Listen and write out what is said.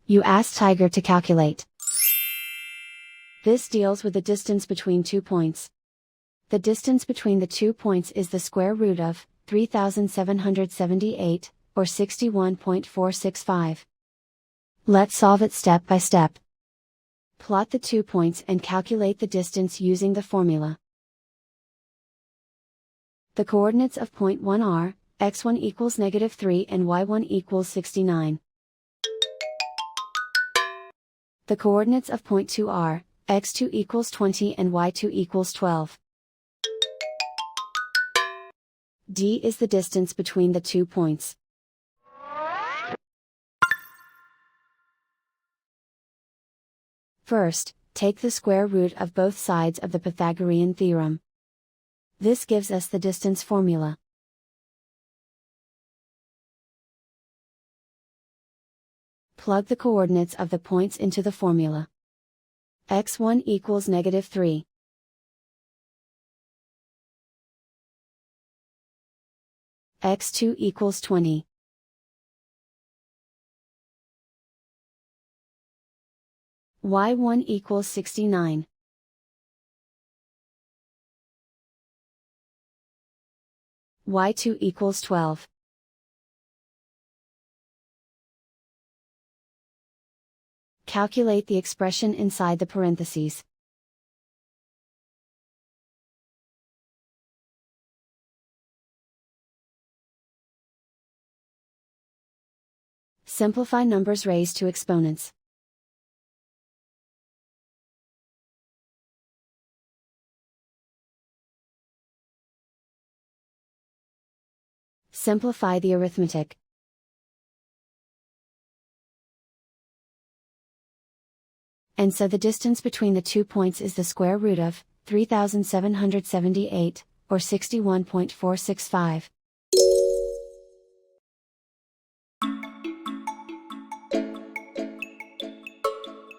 You ask Tiger to calculate. This deals with the distance between 2 points. The distance between the 2 points is the square root of 3778, or 61.465. Let's solve it step by step. Plot the 2 points and calculate the distance using the formula. The coordinates of point 1 are, x1 equals -3 and y1 equals 69. The coordinates of point 2 are, x2 equals 20 and y2 equals 12. D is the distance between the 2 points. First, take the square root of both sides of the Pythagorean theorem. This gives us the distance formula. Plug the coordinates of the points into the formula. x1 equals -3. x2 equals 20. y1 equals 69. y2 equals 12. Calculate the expression inside the parentheses. Simplify numbers raised to exponents. Simplify the arithmetic. And so the distance between the 2 points is the square root of 3778, or 61.465.